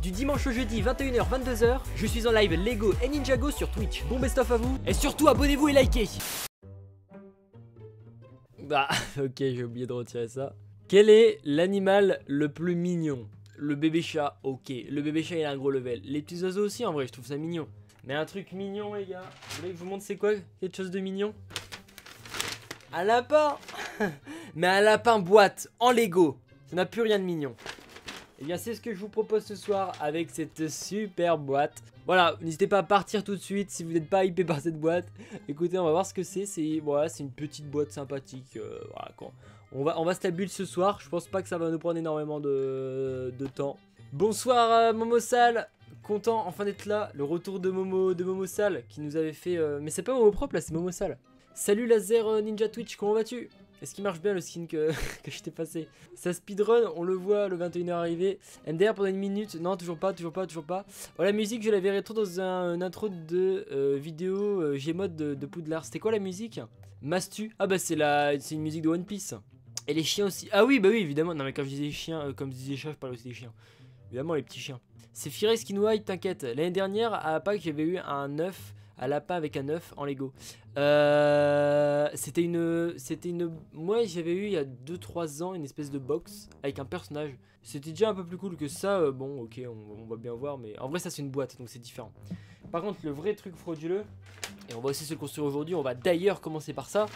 du dimanche au jeudi 21h 22h, je suis en live Lego et Ninjago sur Twitch. Bon best of à vous et surtout abonnez-vous et likez. Bah ok, j'ai oublié de retirer ça. Quel est l'animal le plus mignon? Le bébé chat, ok. Le bébé chat il a un gros level. Les petits oiseaux aussi en vrai, je trouve ça mignon. Mais un truc mignon les gars, vous voulez que je vous montre c'est quoi quelque chose de mignon? Un lapin. Mais un lapin boîte en Lego. Ça n'a plus rien de mignon. Et bien c'est ce que je vous propose ce soir avec cette super boîte. Voilà, n'hésitez pas à partir tout de suite si vous n'êtes pas hypé par cette boîte. Écoutez, on va voir ce que c'est. Voilà, c'est une petite boîte sympathique. Voilà quoi. On va se la bulle ce soir. Je pense pas que ça va nous prendre énormément de temps. Bonsoir Momo Sal. Content enfin d'être là. Le retour de Momo Sal qui nous avait fait... Mais c'est pas Momo propre là, c'est Momo Sal. Salut Laser Ninja Twitch, comment vas-tu? Est-ce qu'il marche bien le skin que je t'ai passé? Ça speedrun, on le voit, le 21h arrivé. MDR pendant une minute, non toujours pas. Oh, la musique, je l'avais rétro dans un intro de vidéo Gmod de Poudlard. C'était quoi la musique? Mastu. Ah bah c'est une musique de One Piece. Et les chiens aussi. Ah oui, bah oui, évidemment. Non mais quand je disais chiens, comme je disais chat, je parlais aussi des chiens. Évidemment les petits chiens. C'est Fire Skin White, t'inquiète. L'année dernière, à Pâques, j'avais eu un œuf. Un lapin avec un œuf en Lego. C'était une... Moi j'avais eu il y a 2-3 ans une espèce de box avec un personnage. C'était déjà un peu plus cool que ça. Bon ok on va bien voir. Mais en vrai ça c'est une boîte donc c'est différent. Par contre le vrai truc frauduleux, et on va aussi se le construire aujourd'hui. On va d'ailleurs commencer par ça.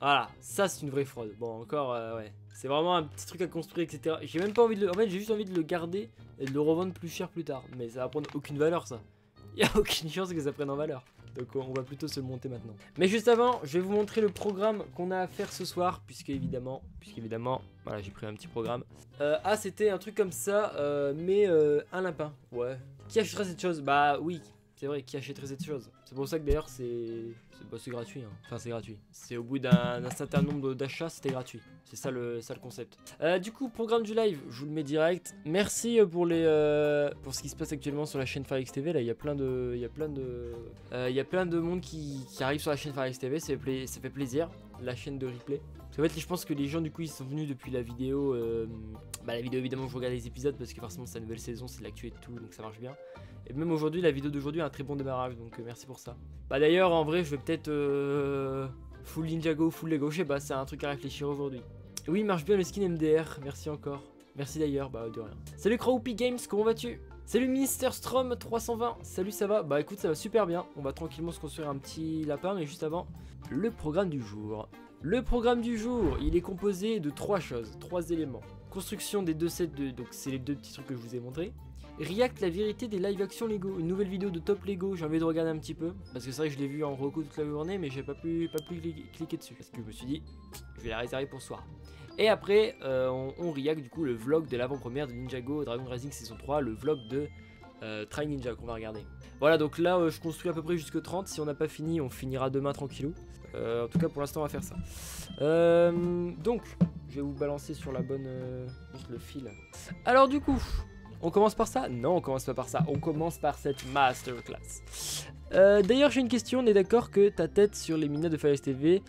Voilà, ça c'est une vraie fraude. Bon encore ouais. C'est vraiment un petit truc à construire etc. J'ai même pas envie de le... En fait j'ai juste envie de le garder et de le revendre plus cher plus tard. Mais ça va prendre aucune valeur ça. Il n'y a aucune chance que ça prenne en valeur. Donc on va plutôt se le monter maintenant. Mais juste avant, je vais vous montrer le programme qu'on a à faire ce soir. Puisque évidemment, voilà j'ai pris un petit programme. Ah c'était un truc comme ça, mais un lapin. Ouais. Qui achèterait cette chose? Bah oui, c'est vrai, qui achèterait cette chose? C'est pour ça que d'ailleurs c'est gratuit. Hein. Enfin c'est gratuit. C'est au bout d'un certain nombre d'achats, c'était gratuit. C'est ça le concept. Du coup, programme du live, je vous le mets direct. Merci pour ce qui se passe actuellement sur la chaîne FireX TV. Là, il y a plein de monde qui arrive sur la chaîne FireX TV. Ça fait plaisir. La chaîne de replay. Parce qu'en fait, je pense que les gens du coup ils sont venus depuis la vidéo. La vidéo évidemment, je regarde les épisodes parce que forcément c'est la nouvelle saison, c'est l'actu et tout, donc ça marche bien. Et même aujourd'hui, la vidéo d'aujourd'hui a un très bon démarrage, donc merci pour ça. Bah d'ailleurs, en vrai, je vais peut-être full Ninjago, full Lego, je sais pas, c'est un truc à réfléchir aujourd'hui. Oui, il marche bien le skin MDR, merci encore. Merci d'ailleurs, bah de rien. Salut Crowpy Games, comment vas-tu? Salut Mister Strom 320, salut ça va? Bah écoute, ça va super bien. On va tranquillement se construire un petit lapin, mais juste avant, le programme du jour. Le programme du jour, il est composé de 3 choses, 3 éléments. Construction des 2 sets de... Donc c'est les 2 petits trucs que je vous ai montrés. React la vérité des live action Lego, une nouvelle vidéo de Top Lego, j'ai envie de regarder un petit peu. Parce que c'est vrai que je l'ai vu en reco toute la journée, mais j'ai pas pu cliquer dessus. Parce que je me suis dit, je vais la réserver pour ce soir. Et après, on react du coup le vlog de l'avant-première de Ninjago Dragon Rising saison 3, le vlog de Try Ninja qu'on va regarder. Voilà, donc là je construis à peu près jusque 30, si on n'a pas fini, on finira demain tranquillou. En tout cas pour l'instant on va faire ça. Donc, je vais vous balancer sur la bonne... juste le fil. Alors du coup... On commence par ça? Non, on commence pas par ça. On commence par cette masterclass. D'ailleurs, j'ai une question. On est d'accord que ta tête sur les miniatures de FireX TV,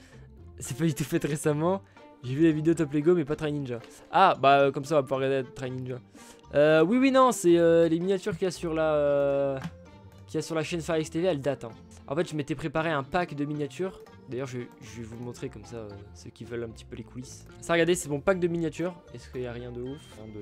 c'est pas du tout fait récemment. J'ai vu la vidéo Top Lego, mais pas Try Ninja. Ah, bah comme ça, on va pouvoir regarder Try Ninja. Oui, non, c'est les miniatures qu'il y a sur la chaîne FireX TV, elles datent. Hein. En fait, je m'étais préparé un pack de miniatures. D'ailleurs, je vais vous le montrer comme ça, ceux qui veulent un petit peu les coulisses. Ça, regardez, c'est mon pack de miniatures. Est-ce qu'il n'y a rien de ouf?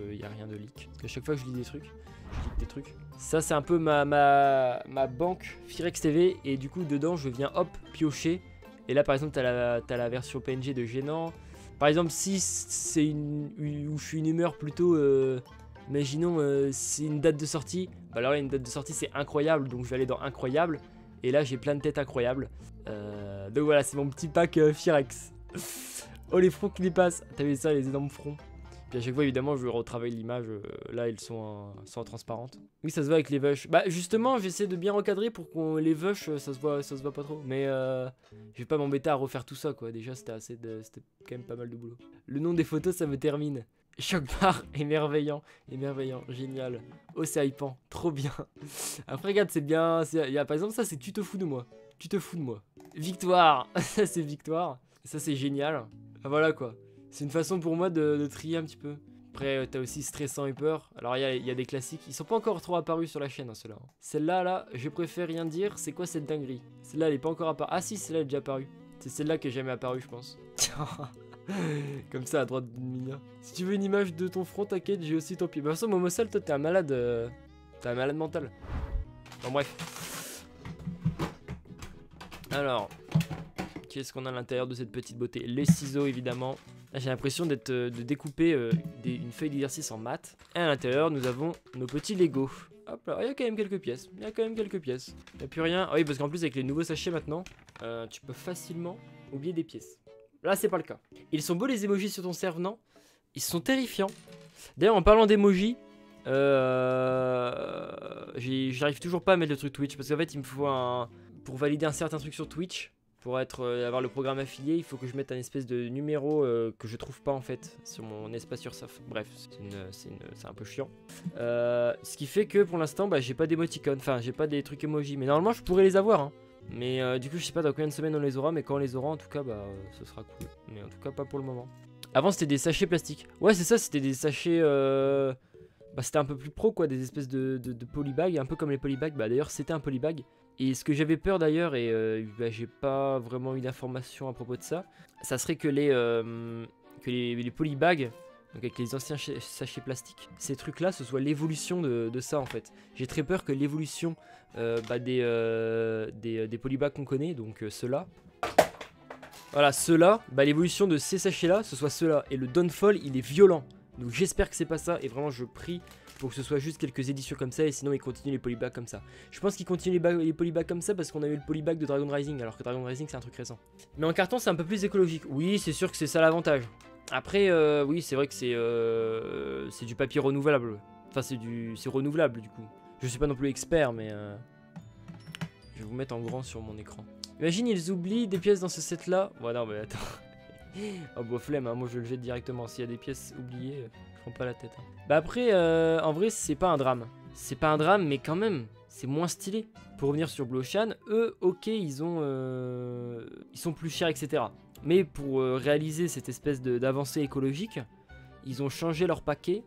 Il n'y a rien de leak. Parce qu'à chaque fois que je lis des trucs, je leak des trucs. Ça, c'est un peu ma banque FireX TV. Et du coup, dedans, je viens, hop, piocher. Et là, par exemple, t'as la version PNG de Gênant. Par exemple, si c'est où je suis une humeur plutôt... imaginons, c'est une date de sortie. Bah alors là, une date de sortie, c'est incroyable. Donc, je vais aller dans incroyable. Et là, j'ai plein de têtes incroyables. Donc voilà, c'est mon petit pack FireX. Oh, les fronts qui dépassent. T'as vu ça, les énormes fronts. Puis à chaque fois, évidemment, je retravaille l'image. Là, ils sont en transparente. Oui, ça se voit avec les vush. Bah, justement, j'essaie de bien recadrer pour qu'on les vush, ça se voit pas trop. Mais je vais pas m'embêter à refaire tout ça, quoi. Déjà, c'était quand même pas mal de boulot. Le nom des photos, ça me termine. Choc-bar, émerveillant, génial. Oh, c'est hypant, trop bien. Après, regarde, c'est bien. Par exemple, ça, c'est tu te fous de moi. Tu te fous de moi. Victoire, ça, c'est victoire. Ça, c'est génial. Ah, voilà, quoi. C'est une façon pour moi de trier un petit peu. Après, t'as aussi Stressant et Peur. Alors, il y a des classiques. Ils sont pas encore trop apparus sur la chaîne, hein, ceux-là. Celle-là, là, je préfère rien dire. C'est quoi cette dinguerie? Celle-là, elle est pas encore apparue. Ah si, celle-là est déjà apparue. C'est celle-là qui est jamais apparue, je pense. Comme ça, à droite de Mina. Si tu veux une image de ton front, t'inquiète, j'ai aussi ton pied. De toute façon, Momosal, toi, t'es un malade. T'es un malade mental. Bon, bref. Alors, qu'est-ce qu'on a à l'intérieur de cette petite beauté? Les ciseaux, évidemment. Là, j'ai l'impression de découper une feuille d'exercice en maths. Et à l'intérieur, nous avons nos petits Lego. Hop là, il y a quand même quelques pièces. Il n'y a plus rien. Ah oui, parce qu'en plus, avec les nouveaux sachets maintenant, tu peux facilement oublier des pièces. Là, c'est pas le cas. Ils sont beaux les emojis sur ton serve, non? Ils sont terrifiants. D'ailleurs, en parlant d'emojis, j'arrive toujours pas à mettre le truc Twitch. Parce qu'en fait, il me faut pour valider un certain truc sur Twitch. Pour avoir le programme affilié, il faut que je mette un espèce de numéro que je trouve pas en fait sur mon espace Ursaf. Bref, c'est un peu chiant. Ce qui fait que pour l'instant, bah, j'ai pas d'émoticônes, enfin j'ai pas des trucs emoji. Mais normalement, je pourrais les avoir. Hein. Mais du coup, je sais pas dans combien de semaines on les aura. Mais quand on les aura, en tout cas, bah, ce sera cool. Mais en tout cas, pas pour le moment. Avant, c'était des sachets plastiques. Ouais, c'est ça, c'était des sachets. Bah, c'était un peu plus pro quoi, des espèces de polybags, un peu comme les polybags. Bah, d'ailleurs, c'était un polybag. Et ce que j'avais peur d'ailleurs, et bah, j'ai pas vraiment eu d'informations à propos de ça, ça serait que les polybags, donc avec les anciens sachets plastiques, ces trucs-là, ce soit l'évolution de ça en fait. J'ai très peur que l'évolution bah, des polybags qu'on connaît, donc ceux-là, voilà, ceux-là, bah, l'évolution de ces sachets-là, ce soit ceux-là. Et le downfall, il est violent. Donc j'espère que c'est pas ça, et vraiment je prie pour que ce soit juste quelques éditions comme ça, et sinon ils continuent les polybags comme ça. Je pense qu'ils continuent les polybags comme ça parce qu'on a eu le polybag de Dragon Rising, alors que Dragon Rising c'est un truc récent. Mais en carton c'est un peu plus écologique. Oui, c'est sûr que c'est ça l'avantage. Après, oui, c'est vrai que c'est du papier renouvelable. Enfin, c'est renouvelable du coup. Je suis pas non plus expert, mais je vais vous mettre en grand sur mon écran. Imagine, ils oublient des pièces dans ce set là. Ouais, non, mais attends. Oh, bah, flemme, hein. Moi je le jette directement. S'il y a des pièces oubliées, je prends pas la tête. Hein. Bah, après, en vrai, c'est pas un drame. C'est pas un drame, mais quand même, c'est moins stylé. Pour revenir sur Blue Ocean, eux, ok, ils sont plus chers, etc. Mais pour réaliser cette espèce d'avancée écologique, ils ont changé leur paquet.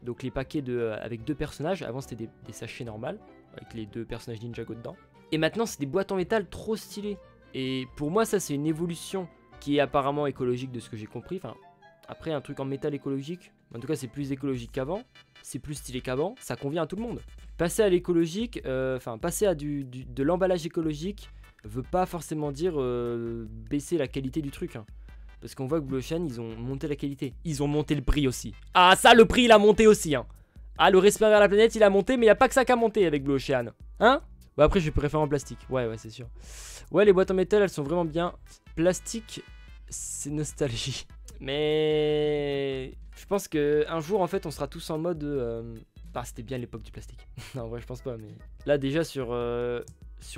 Donc les paquets avec 2 personnages. Avant c'était des sachets normaux, avec les 2 personnages Ninjago dedans. Et maintenant c'est des boîtes en métal trop stylées. Et pour moi ça c'est une évolution qui est apparemment écologique de ce que j'ai compris. Enfin, après un truc en métal écologique, en tout cas c'est plus écologique qu'avant. C'est plus stylé qu'avant, ça convient à tout le monde. Passer à l'écologique, passer à de l'emballage écologique veut pas forcément dire baisser la qualité du truc. Hein. Parce qu'on voit que Blue Ocean, ils ont monté la qualité. Ils ont monté le prix aussi. Ah, ça, le prix, il a monté aussi. Hein. Ah, le respect vers la planète, il a monté, mais il n'y a pas que ça qui a monté avec Blue Ocean. Hein? Bah, après, je préfère en plastique. Ouais, c'est sûr. Ouais, les boîtes en métal, elles sont vraiment bien. Plastique, c'est nostalgie. Mais je pense qu'un jour, en fait, on sera tous en mode... Ah, c'était bien l'époque du plastique. Non, en vrai, je pense pas, mais... Là, déjà, sur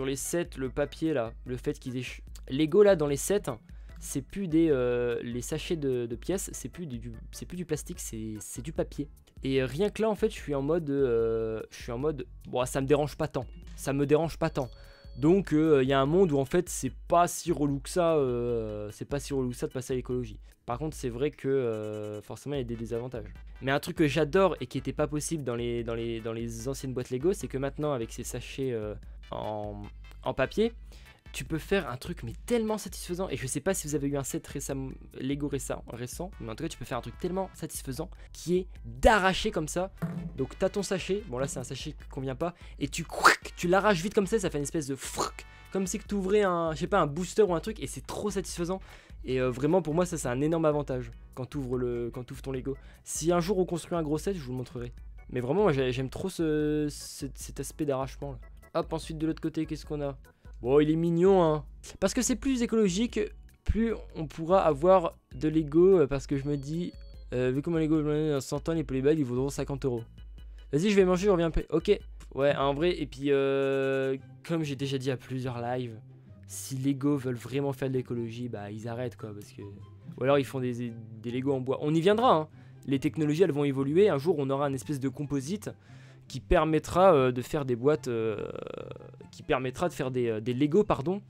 les sets, le papier, là, le fait qu'ils aient... Lego, là, dans les sets... C'est plus les sachets de pièces, c'est plus du plastique, c'est du papier. Et rien que là en fait je suis en mode bon, ça me dérange pas tant. Donc il y a un monde où en fait c'est pas si relou que ça, de passer à l'écologie. Par contre c'est vrai que forcément il y a des désavantages. Mais un truc que j'adore et qui était pas possible dans les anciennes boîtes Lego, c'est que maintenant avec ces sachets en papier, tu peux faire un truc mais tellement satisfaisant. Et je sais pas si vous avez eu un set Lego récent, mais en tout cas tu peux faire un truc tellement satisfaisant qui est d'arracher comme ça. Donc t'as ton sachet, bon là c'est un sachet qui convient pas, et tu l'arraches vite comme ça fait une espèce de comme si tu ouvrais un booster ou un truc, et c'est trop satisfaisant. Et vraiment pour moi ça c'est un énorme avantage quand tu ouvres ton Lego. Si un jour on construit un gros set, je vous le montrerai. Mais vraiment moi j'aime trop cet aspect d'arrachement là. Hop, ensuite de l'autre côté qu'est-ce qu'on a? Bon, il est mignon, hein. Parce que c'est plus écologique, plus on pourra avoir de Lego. Parce que je me dis, vu comment Lego dans 100 ans, les polybags, ils vaudront 50 €. Vas-y, je vais manger, je reviens après. Ok. Ouais, en vrai, et puis, comme j'ai déjà dit à plusieurs lives, si Lego veulent vraiment faire de l'écologie, bah, ils arrêtent, quoi. Parce que... Ou alors, ils font des Lego en bois. On y viendra, hein. Les technologies, elles vont évoluer. Un jour, on aura une espèce de composite qui permettra de faire des boîtes, qui permettra de faire des Lego, pardon,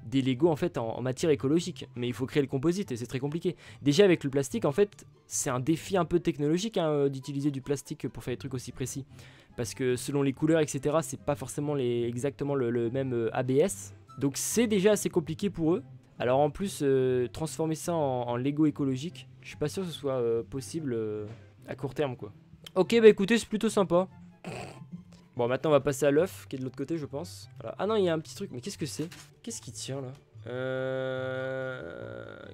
des Lego en fait en matière écologique. Mais il faut créer le composite et c'est très compliqué. Déjà avec le plastique en fait, c'est un défi un peu technologique hein, d'utiliser du plastique pour faire des trucs aussi précis. Parce que selon les couleurs etc, c'est pas forcément exactement le même ABS. Donc c'est déjà assez compliqué pour eux. Alors en plus, transformer ça en Lego écologique, je suis pas sûr que ce soit possible à court terme quoi. Ok bah écoutez, c'est plutôt sympa. Bon maintenant on va passer à l'œuf qui est de l'autre côté je pense. Voilà. Ah non il y a un petit truc, mais qu'est-ce que c'est? Qu'est-ce qui tient là?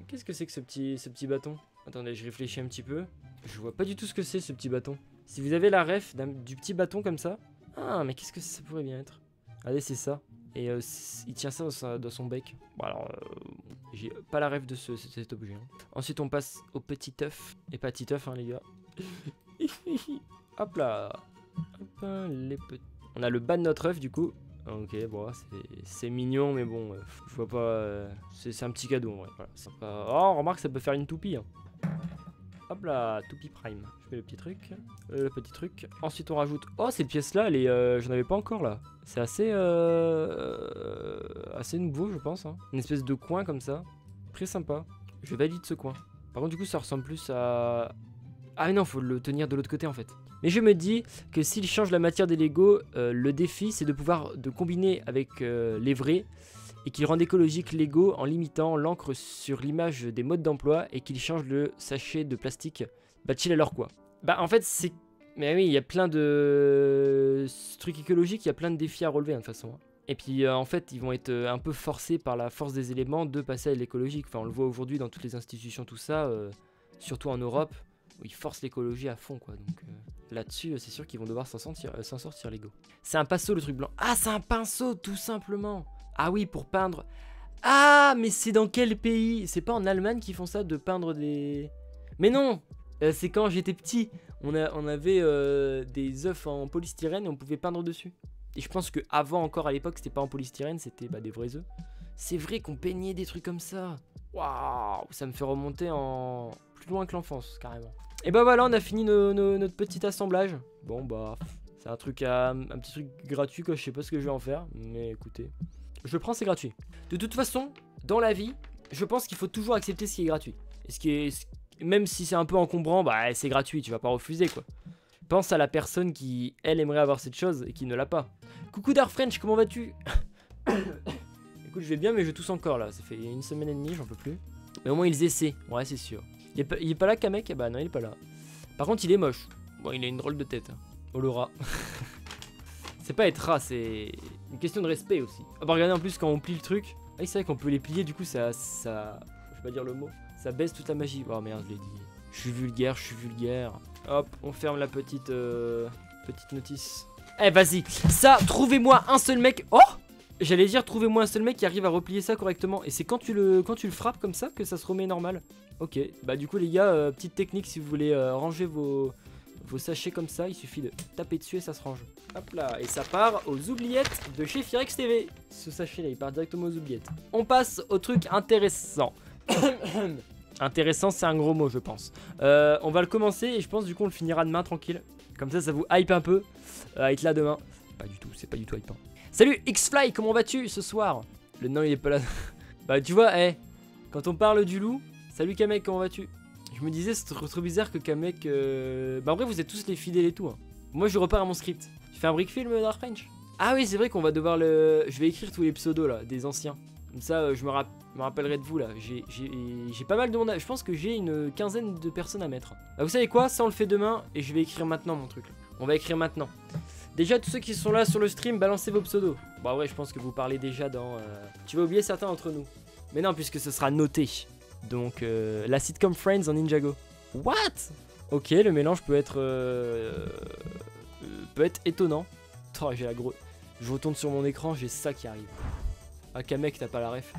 Qu'est-ce que c'est que ce petit bâton? Attendez, je réfléchis un petit peu. Je vois pas du tout ce que c'est ce petit bâton. Si vous avez la ref du petit bâton comme ça. Ah mais qu'est-ce que ça pourrait bien être? Allez c'est ça. Et il tient ça dans son bec. Bon alors, j'ai pas la ref de cet objet. Hein. Ensuite on passe au petit œuf. Et pas petit œuf hein les gars. Hop là. Hop, les petits. On a le bas de notre œuf du coup. Ok bon c'est mignon mais bon, je vois pas... c'est un petit cadeau en vrai. Voilà, pas... Oh remarque ça peut faire une toupie. Hein. Hop là, toupie prime. Je mets le petit truc. Ensuite on rajoute... Oh cette pièce là, j'en avais pas encore là. C'est assez nouveau je pense. Hein. Une espèce de coin comme ça. Très sympa. Je valide ce coin. Par contre du coup ça ressemble plus à... Ah mais non, faut le tenir de l'autre côté en fait. Mais je me dis que s'il change la matière des Lego, le défi c'est de pouvoir combiner avec les vrais et qu'il rende écologique Lego en limitant l'encre sur l'image des modes d'emploi et qu'il change le sachet de plastique. Bah chill alors quoi. Bah en fait c'est... Mais oui, il y a plein de trucs écologiques, il y a plein de défis à relever hein, de toute façon. Et puis en fait ils vont être un peu forcés par la force des éléments de passer à l'écologique. Enfin on le voit aujourd'hui dans toutes les institutions tout ça, surtout en Europe. Où ils forcent l'écologie à fond quoi, donc là-dessus c'est sûr qu'ils vont devoir s'en sortir Lego. C'est un pinceau le truc blanc. Ah c'est un pinceau tout simplement. Ah oui pour peindre. Ah mais c'est dans quel pays? C'est pas en Allemagne qu'ils font ça de peindre des... Mais non, c'est quand j'étais petit, on avait des œufs en polystyrène et on pouvait peindre dessus. Et je pense que avant encore à l'époque c'était pas en polystyrène, c'était des vrais œufs. C'est vrai qu'on peignait des trucs comme ça. Waouh, ça me fait remonter en... plus loin que l'enfance carrément. Et bah voilà on a fini notre petit assemblage. Bon bah c'est un petit truc gratuit quoi, je sais pas ce que je vais en faire. Mais écoutez, je le prends, c'est gratuit. De toute façon dans la vie je pense qu'il faut toujours accepter ce qui est gratuit. Et ce qui est... Même si c'est un peu encombrant, bah c'est gratuit, tu vas pas refuser quoi. Pense à la personne qui elle aimerait avoir cette chose et qui ne l'a pas. Coucou Dark French, comment vas-tu? Écoute je vais bien mais je tousse encore là, ça fait une semaine et demie, j'en peux plus. Mais au moins ils essaient, ouais c'est sûr. Il est pas là Kamek? Bah non il est pas là. Par contre il est moche. Bon il a une drôle de tête. Oh le rat. C'est pas être rat, c'est une question de respect aussi. Ah bah regardez en plus quand on plie le truc. Ah c'est vrai qu'on peut les plier du coup ça... Je vais pas dire le mot. Ça baisse toute la magie. Oh merde je l'ai dit. Je suis vulgaire. Hop on ferme la petite notice. Eh vas-y. Ça trouvez-moi un seul mec. Oh j'allais dire trouvez-moi un seul mec qui arrive à replier ça correctement. Et c'est quand tu le frappes comme ça que ça se remet normal. Ok, bah du coup les gars, petite technique si vous voulez ranger vos sachets comme ça, il suffit de taper dessus et ça se range. Hop là, et ça part aux oubliettes de chez Firex TV. Ce sachet là, il part directement aux oubliettes. On passe au truc intéressant. Intéressant, c'est un gros mot je pense. On va le commencer et je pense du coup on le finira demain tranquille. Comme ça vous hype un peu à être là demain. Pas du tout, c'est pas du tout hypant. Salut Xfly, comment vas-tu ce soir? Le nain il est pas là. Bah tu vois, quand on parle du loup, salut Kamek, comment vas-tu? Je me disais c'est trop bizarre que Kamek... Bah en vrai vous êtes tous les fidèles et tout. Hein. Moi je repars à mon script. Tu fais un brick film Dark French? Ah oui c'est vrai qu'on va devoir le... Je vais écrire tous les pseudos là, des anciens. Comme ça je me rappellerai de vous là. J'ai pas mal de monde. Je pense que j'ai une quinzaine de personnes à mettre. Bah, vous savez quoi? Ça on le fait demain et je vais écrire maintenant mon truc. Là. On va écrire maintenant. Déjà tous ceux qui sont là sur le stream, balancez vos pseudos. Bah ouais je pense que vous parlez déjà dans... Tu vas oublier certains d'entre nous. Mais non puisque ce sera noté. Donc la sitcom Friends en Ninjago. What? Ok le mélange peut être étonnant. Oh j'ai la grosse... Je retourne sur mon écran, j'ai ça qui arrive. Ah Kamek t'as pas la ref.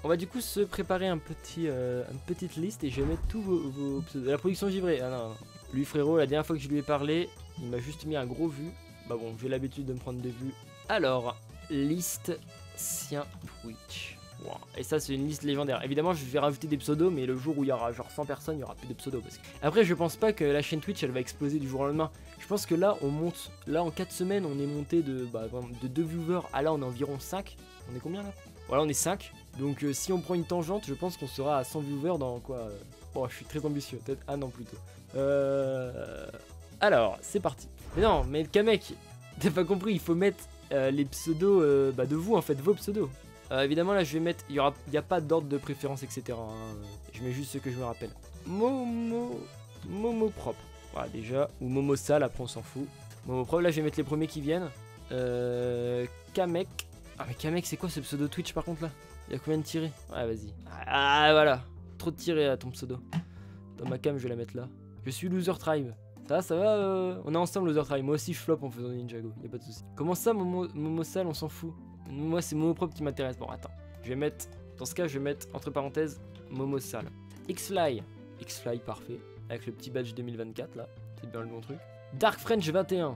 On va du coup se préparer une petite liste et je vais mettre tous vos pseudos. La production givrée. Ah non. Lui frérot la dernière fois que je lui ai parlé il m'a juste mis un gros vu. Bah bon j'ai l'habitude de me prendre des vues. Alors liste sien Twitch. Wow. Et ça c'est une liste légendaire. Évidemment je vais rajouter des pseudos, mais le jour où il y aura genre 100 personnes, il y aura plus de pseudos. Parce que... Après je pense pas que la chaîne Twitch elle va exploser du jour au lendemain. Je pense que là on monte, là en 4 semaines on est monté de 2 viewers à là on est environ 5. On est combien là? Voilà on est 5. Donc si on prend une tangente, je pense qu'on sera à 100 viewers dans quoi Oh je suis très ambitieux, peut-être un an plus tôt. Alors c'est parti. Mais non mais Kamek, t'as pas compris, il faut mettre les pseudos de vous en fait, vos pseudos. Évidemment là je vais mettre, il n'y a pas d'ordre de préférence etc. Hein. Je mets juste ce que je me rappelle. Momo propre. Voilà déjà, ou Momo sale, après on s'en fout. Momo propre, là je vais mettre les premiers qui viennent. Kamek. Ah mais Kamek c'est quoi ce pseudo Twitch par contre là? Il y a combien de tirés? Ouais vas-y. Ah voilà. Trop de tirés à ton pseudo. Dans ma cam je vais la mettre là. Je suis Loser Tribe. Ça va on est ensemble Loser Tribe. Moi aussi je flop en faisant Ninjago. Y'a pas de soucis. Comment ça Momo sale on s'en fout? Moi c'est Momo propre qui m'intéresse. Bon attends. Je vais mettre. Dans ce cas je vais mettre entre parenthèses Momo sale. Xfly. Xfly parfait. Avec le petit badge 2024 là. C'est bien le bon truc. Dark French 21.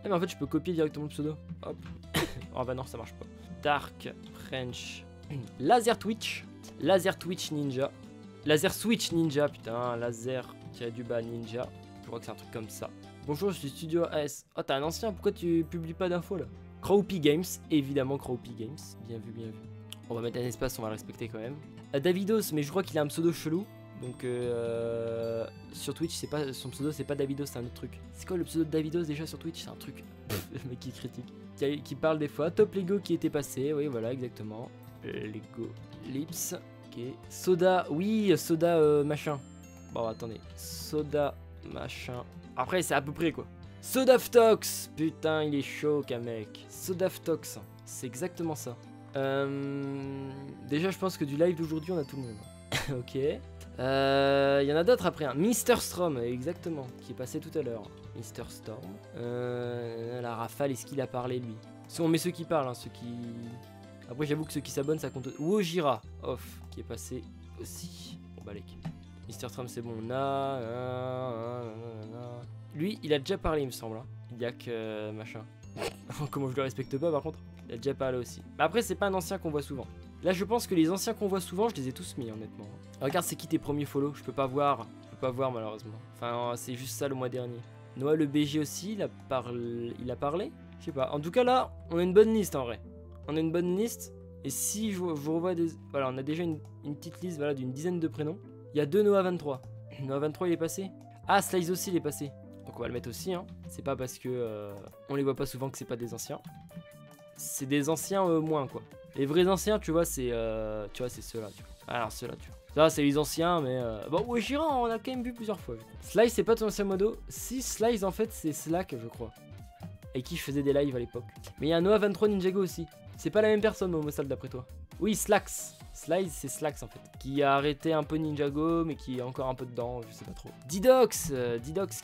Eh mais en fait je peux copier directement le pseudo. Hop. Oh bah non ça marche pas. Dark French. Laser Twitch. Laser Twitch Ninja. Laser Switch Ninja, putain. Laser du bas Ninja. Je crois que c'est un truc comme ça. Bonjour, je suis Studio AS. Oh, t'es un ancien, pourquoi tu publies pas d'infos là? Crowpy Games, évidemment Crowpy Games. Bien vu, bien vu. On va mettre un espace, on va le respecter quand même. Davidos, mais je crois qu'il a un pseudo chelou. Donc sur Twitch, c'est pas son pseudo, c'est pas Davidos, c'est un autre truc. C'est quoi le pseudo de Davidos déjà sur Twitch? C'est un truc. Le mec qui critique. Qui parle des fois. Top Lego qui était passé, oui, voilà, exactement. Lego Lips. Ok. Soda, oui, soda machin. Bon, attendez. Soda machin. Après, c'est à peu près quoi. Sodaftox. Putain, il est chaud, mec. Sodaftox. C'est exactement ça. Déjà, je pense que du live d'aujourd'hui, on a tout le monde. Ok. Il y en a d'autres après. Hein. Mister Strom, exactement. Qui est passé tout à l'heure. Mister Storm. La rafale, est-ce qu'il a parlé lui? Si on met ceux qui parlent, hein, ceux qui. Après, j'avoue que ceux qui s'abonnent, ça compte. Wojira, off, qui est passé aussi. Bon, bah, Mister Strom, c'est bon. On a. Lui, il a déjà parlé, il me semble. Hein. Il y a que machin. Comment je le respecte pas, par contre. Il a déjà parlé aussi. Mais après, c'est pas un ancien qu'on voit souvent. Là, je pense que les anciens qu'on voit souvent, je les ai tous mis, honnêtement. Regarde, c'est qui tes premiers follow? Je peux pas voir. Je peux pas voir, malheureusement. Enfin, c'est juste ça le mois dernier. Noah, le BG aussi, il a parlé? Je sais pas. En tout cas, là, on a une bonne liste, en vrai. On a une bonne liste. Et si je vous revois des... Voilà, on a déjà une petite liste voilà, d'une dizaine de prénoms. Il y a 2 Noah 23. Noah 23, il est passé? Ah, Slice aussi, il est passé. Donc on va le mettre aussi. Hein. C'est pas parce que on les voit pas souvent que c'est pas des anciens. C'est des anciens moins, quoi. Les vrais anciens, tu vois, c'est ceux-là. Alors, ceux-là, tu vois. Ça, c'est les anciens, mais... Bon, Wojira, on a quand même vu plusieurs fois. Slice, c'est pas ton ancien modo. Si, Slice, en fait, c'est Slack, je crois. Et qui je faisais des lives à l'époque. Mais il y a un Noah 23 Ninjago aussi. C'est pas la même personne, Momo Sal, d'après toi. Oui, Slacks. Slice, c'est Slacks, en fait. Qui a arrêté un peu Ninjago, mais qui est encore un peu dedans, je sais pas trop. Didox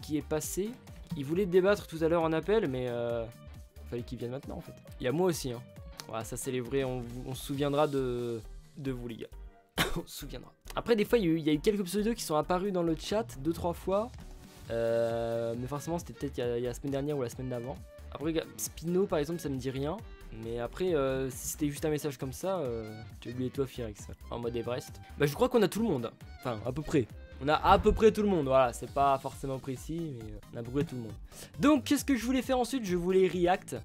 qui est passé. Il voulait débattre tout à l'heure en appel, mais... fallait qu'il vienne maintenant, en fait. Il y a moi aussi, hein. Voilà, ça, c'est les vrais. On se souviendra de vous, les gars. On se souviendra. Après, des fois, il y a eu quelques pseudos qui sont apparus dans le chat 2-3 fois. Mais forcément, c'était peut-être il y a la semaine dernière ou la semaine d'avant. Après, Spino, par exemple, ça me dit rien. Mais après, si c'était juste un message comme ça, tu as oublié toi, Firix, en mode Everest. Bah, je crois qu'on a tout le monde. Enfin, à peu près. On a à peu près tout le monde, voilà, c'est pas forcément précis, mais on a à peu près tout le monde. Donc, qu'est-ce que je voulais faire ensuite? Je voulais react.